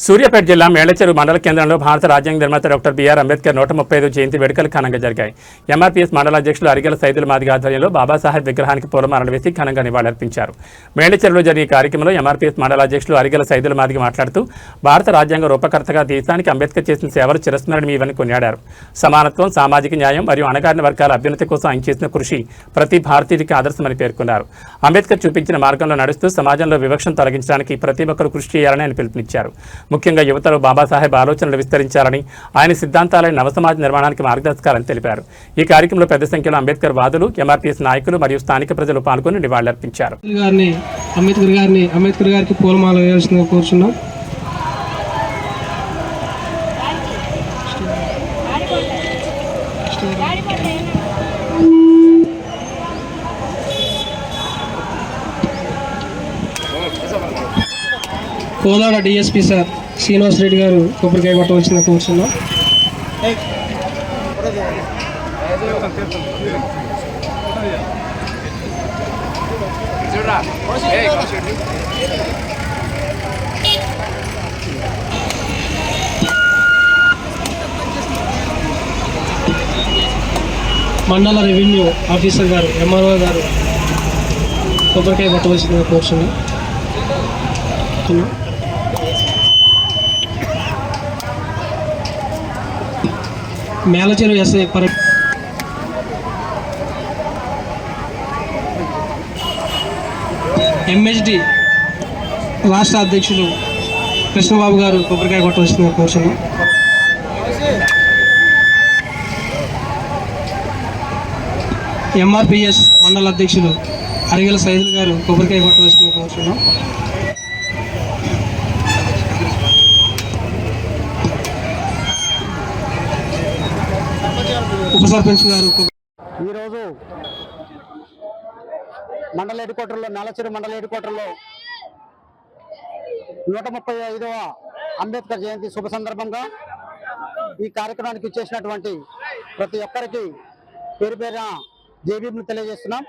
సూర్యాపేట జిల్లా మేళ్లచెరు మండల కేంద్రంలో భారత రాజ్యాంగ నిర్మాత డాక్టర్ బిఆర్ అంబేద్కర్ 135 జయంతి వేడుకలు ఘనంగా జరిగాయి. ఎంఆర్పీఎస్ మండల అధ్యక్షులు అరిగెల సైదుల మాదిగ ఆధ్వర్యంలో బాబాసాహెబ్ విగ్రహానికి పూలమాలలు వేసి ఘనంగా నివాళులర్పించారు. మేళ్లచెరులో జరిగే కార్యక్రమంలో ఎంఆర్పీఎస్ మండల అధ్యక్షులు అరిగెల సైదుల మాదిగ మాట్లాడుతూ భారత రాజ్యాంగ రూపకర్తగా దేశానికి అంబేద్కర్ చేసిన సేవలు చిరస్మరణీయమని కొనియాడారు. సమానత్వం, సామాజిక న్యాయం మరియు అణగారిన వర్గాల అభ్యున్నతి కోసం ఆయన చేసిన కృషి ప్రతి భారతీయుడికి ఆదర్శమని పేర్కొన్నారు. అంబేద్కర్ చూపించిన మార్గంలో నడుస్తూ సమాజంలో వివక్షను తొలగించడానికి ప్రతి ఒక్కరూ కృషి చేయాలని ఆయన పిలుపునిచ్చారు. ముఖ్యంగా యువతలో బాబాసాహెబ్ ఆలోచనలు విస్తరించాలని, ఆయన సిద్ధాంతాలైన నవసమాజ నిర్మాణానికి మార్గదర్శకాలని తెలిపారు. ఈ కార్యక్రమంలో పెద్ద సంఖ్యలో అంబేద్కర్ వాదులు, ఎంఆర్పీఎస్ నాయకులు మరియు స్థానిక ప్రజలు పాల్గొని నివాళులర్పించారు. అంబేద్కర్ గారికి పూలమాల వేయాల్సిందిగా కోరుచున్నాం. కోదాడ డిఎస్పీ సార్ శ్రీనివాస్ రెడ్డి గారు కొబ్బరికాయ కొట్టవలసిందిగా కోరుచున్నాం. మండల రెవెన్యూ ఆఫీసర్ గారు ఎంఆర్ఓ గారు కొబ్బరికాయ కొట్టవలసిందిగా కోరుచున్నాం. మేళ్లచెరు ఎస్ఐ ఎంహెచ్డి రాష్ట్ర అధ్యక్షులు కృష్ణబాబు గారు కొబ్బరికాయ కొట్టవలసిందిగా కోరుచున్నాం. ఎంఆర్పిఎస్ మండల అధ్యక్షులు అరిగెల సైదులు గారు కొబ్బరికాయ కొట్టవలసిందిగా కోరుచున్నాం. ఉప సర్పంచ్ గారు ఈరోజు మండల హెడ్ క్వార్టర్లో, మేళ్లచెరు మండల హెడ్ క్వార్టర్లో 135వ అంబేద్కర్ జయంతి శుభ సందర్భంగా ఈ కార్యక్రమానికి ఇచ్చేసినటువంటి ప్రతి ఒక్కరికి పేరు పేరున జేబీని తెలియజేస్తున్నాం.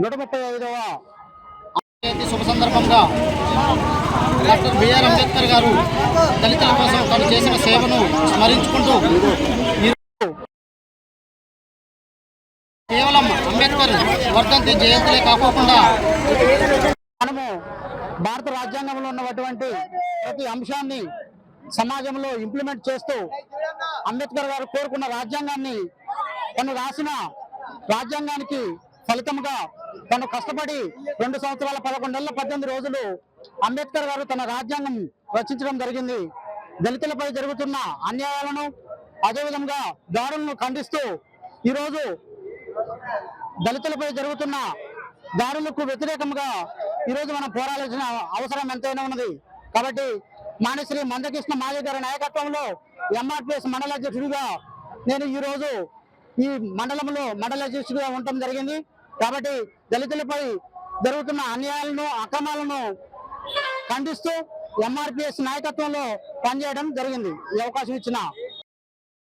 135వ జయంతి శుభ సందర్భంగా డాక్టర్ బిఆర్ అంబేద్కర్ గారు దళితుల కోసం తను చేసిన సేవను స్మరించుకుంటూ కేవలం అంబేద్కర్ వర్ధంతి జయంతులే కాకుండా మనము భారత రాజ్యాంగంలో ఉన్నటువంటి ప్రతి అంశాన్ని సమాజంలో ఇంప్లిమెంట్ చేస్తూ అంబేద్కర్ గారు కోరుకున్న రాజ్యాంగాన్ని, తను రాసిన రాజ్యాంగానికి ఫలితంగా తను కష్టపడి 2 సంవత్సరాల 11 నెలల 18 రోజులు అంబేద్కర్ గారు తన రాజ్యాంగం రచించడం జరిగింది. దళితులపై జరుగుతున్న అన్యాయాలను, అదేవిధంగా దాడులను ఖండిస్తూ ఈరోజు దళితులపై జరుగుతున్న దాడులకు వ్యతిరేకంగా ఈరోజు మనం పోరాడాల్సిన అవసరం ఎంతైనా ఉన్నది. కాబట్టి మానశ్రీ మందకృష్ణ మాదిగ గారి నాయకత్వంలో ఎంఆర్పీఎస్ మండల అధ్యక్షుడిగా నేను ఈరోజు ఈ మండలంలో మండల అధ్యక్షుడిగా ఉండటం జరిగింది. కాబట్టి దళితులపై జరుగుతున్న అన్యాయాలను, అక్రమాలను ఖండిస్తూ ఎంఆర్పీఎస్ నాయకత్వంలో పనిచేయడం జరిగింది. ఈ అవకాశం ఇచ్చిన